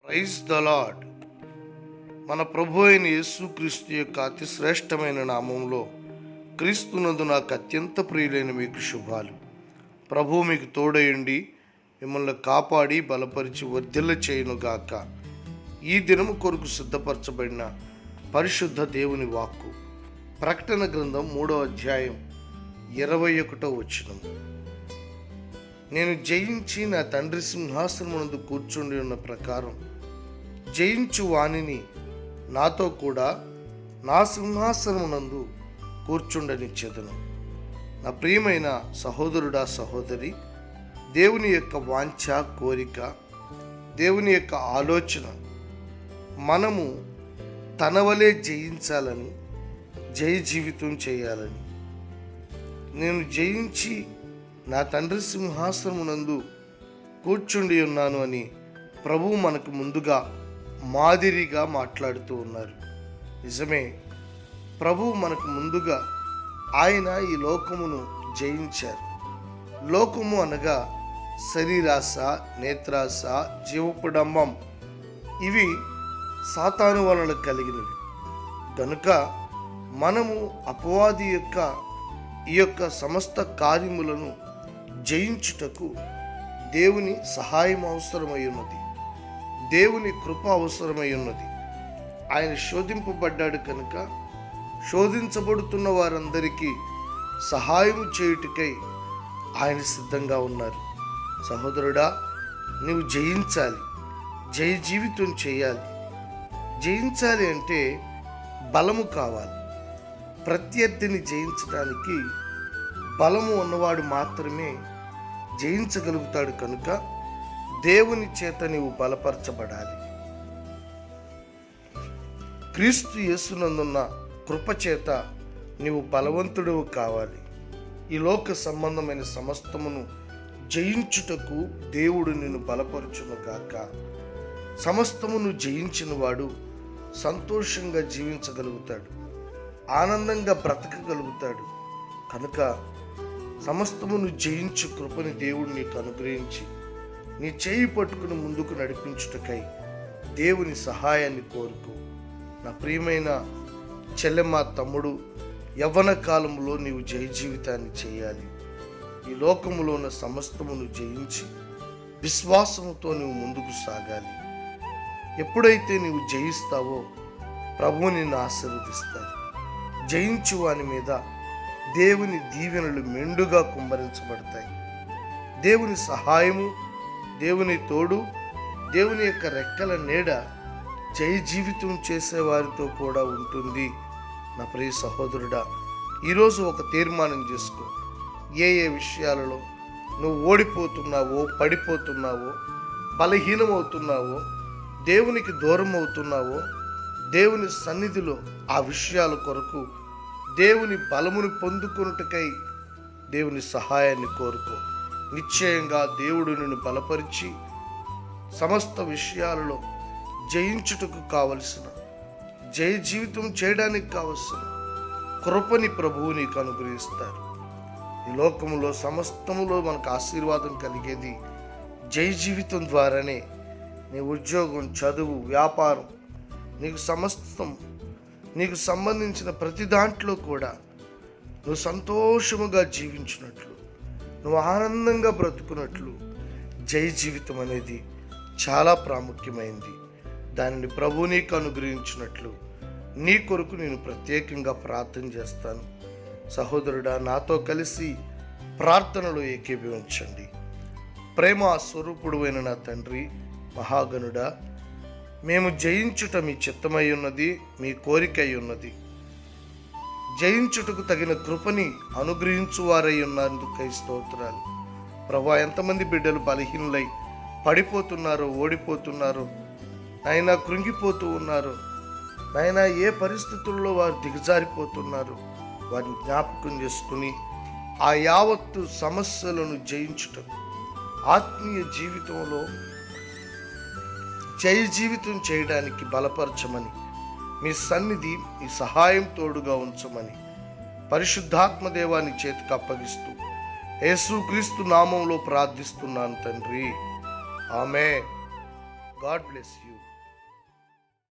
Praise the lord. మన ప్రభు అయిన యేసుక్రీస్తు యొక్క అతి శ్రేష్టమైన నామంలో క్రీస్తునందు నాకు అత్యంత ప్రియులైన మీకు శుభాలు. ప్రభు మీకు తోడయుండి మిమ్మల్ని కాపాడి బలపరిచి వర్ధిల్ల చేయునుగాక. ఈ దినము కొరకు సిద్ధపరచబడిన పరిశుద్ధ దేవుని వాక్కు ప్రకటన గ్రంథం 3వ అధ్యాయం 21వ వచనం. నేను జయించి నా తండ్రి సింహాసనమునందు కూర్చుండి ఉన్న ప్రకారం జయించు వానిని నాతో కూడా నా సింహాసనమునందు కూర్చుండనిచ్చేదను. నా ప్రియమైన సహోదరుడా సహోదరి, దేవుని యొక్క వాంఛ, కోరిక, దేవుని యొక్క ఆలోచన మనము తన వలె జయించాలని, జయ జీవితం చేయాలని. నేను జయించి నా తండ్రి సింహాసనమునందు కూర్చుండి ఉన్నాను అని ప్రభువు మనకు ముందుగా మాదిరిగా మాట్లాడుతూ ఉన్నారు. నిజమే, ప్రభువు మనకు ముందుగా ఆయన ఈ లోకమును జయించారు. లోకము అనగా శరీరాశ, నేత్రాశ, జీవపుడంబం, ఇవి సాతాను వలన కలిగినవి. కనుక మనము అపవాది యొక్క ఈ యొక్క సమస్త కార్యములను జయించుటకు దేవుని సహాయం అవసరమై ఉన్నది, దేవుని కృప అవసరమై ఉన్నది. ఆయన శోధింపబడ్డాడు కనుక శోధించబడుతున్న వారందరికీ సహాయం చేయుటకై ఆయన సిద్ధంగా ఉన్నారు. సహోదరుడా, నీవు జయించాలి, జయ జీవితం చేయాలి. జయించాలి అంటే బలము కావాలి. ప్రత్యర్థిని జయించడానికి బలము ఉన్నవాడు మాత్రమే జయించగలుగుతాడు. కనుక దేవుని చేత నీవు బలపరచబడాలి. క్రీస్తు యేసునందున్న కృప చేత నీవు బలవంతుడు కావాలి. ఈ లోక సంబంధమైన సమస్తమును జయించుటకు దేవుడు నిన్ను బలపరచును గాక. సమస్తమును జయించిన వాడు సంతోషంగా జీవించగలుగుతాడు, ఆనందంగా బ్రతకగలుగుతాడు. కనుక సమస్తమును జయించు కృపని దేవుడు నీకు అనుగ్రహించి నీ చేయి పట్టుకుని ముందుకు నడిపించుటకై దేవుని సహాయాన్ని కోరుకో. నా ప్రియమైన చెల్లెమ్మ, తమ్ముడు, యవ్వన కాలంలో నీవు జయ జీవితాన్ని చేయాలి. ఈ లోకములో ఉన్న సమస్తమును జయించి విశ్వాసముతో నీవు ముందుకు సాగాలి. ఎప్పుడైతే నీవు జయిస్తావో ప్రభువు నిన్ను ఆశీర్వదిస్తాడు. జయించు వాని మీద దేవుని దీవెనలు మెండుగా కుమ్మరించబడతాయి. దేవుని సహాయము, దేవుని తోడు, దేవుని యొక్క రెక్కల నీడ జయ జీవితం చేసేవారితో కూడా ఉంటుంది. నా ప్రియ సహోదరుడా, ఈరోజు ఒక తీర్మానం చేసుకో. ఏ విషయాలలో నువ్వు ఓడిపోతున్నావో, పడిపోతున్నావో, బలహీనమవుతున్నావో, దేవునికి దూరం అవుతున్నావో, దేవుని సన్నిధిలో ఆ విషయాల కొరకు దేవుని బలమును పొందుకొనుటకై దేవుని సహాయాన్ని కోరుకో. నిశ్చయంగా దేవుడు నిన్ను బలపరిచి సమస్త విషయాలలో జయించుటకు కావలసిన, జయ జీవితం చేయడానికి కావలసిన కృపని ప్రభువు నీకు అనుగ్రహిస్తారు. ఈ లోకములో సమస్తములో మనకు ఆశీర్వాదం కలిగేది జయ జీవితం ద్వారానే. నీ ఉద్యోగం, చదువు, వ్యాపారం, నీకు సమస్తం, నీకు సంబంధించిన ప్రతి దాంట్లో కూడా నువ్వు సంతోషముగా జీవించినట్లు, నువ్వు ఆనందంగా బ్రతుకున్నట్లు జయ జీవితం అనేది చాలా ప్రాముఖ్యమైంది. దానిని ప్రభు నీకు అనుగ్రహించినట్లు నీ కొరకు నేను ప్రత్యేకంగా ప్రార్థన చేస్తాను. సహోదరుడా, నాతో కలిసి ప్రార్థనలో ఏకీభవించండి. ప్రేమ స్వరూపుడు అయిన నా తండ్రి, మహాగణుడా, మేము జయించుట మీ చిత్తమై ఉన్నది, మీ కోరికై ఉన్నది. జయించుటకు తగిన కృపని అనుగ్రహించువారై ఉన్నందుకై స్తోత్రాలు. ప్రభా, ఎంతమంది బిడ్డలు బలహీనులై పడిపోతున్నారో, ఓడిపోతున్నారో, నాయనా కృంగిపోతూ ఉన్నారు, నాయనా ఏ పరిస్థితుల్లో వారు దిగజారిపోతున్నారు, వారిని జ్ఞాపకం చేసుకుని ఆ యావత్తు సమస్యలను జయించుటకు, ఆత్మీయ జీవితంలో జయ జీవితం చేయడానికి బలపరచమని, మీ సన్నిధి, మీ సహాయం తోడుగా ఉంచమని పరిశుద్ధాత్మ దేవాన్ని చేతికి అప్పగిస్తూ యేసుక్రీస్తు నామంలో ప్రార్థిస్తున్నాను తండ్రి. ఆమేన్. God bless you.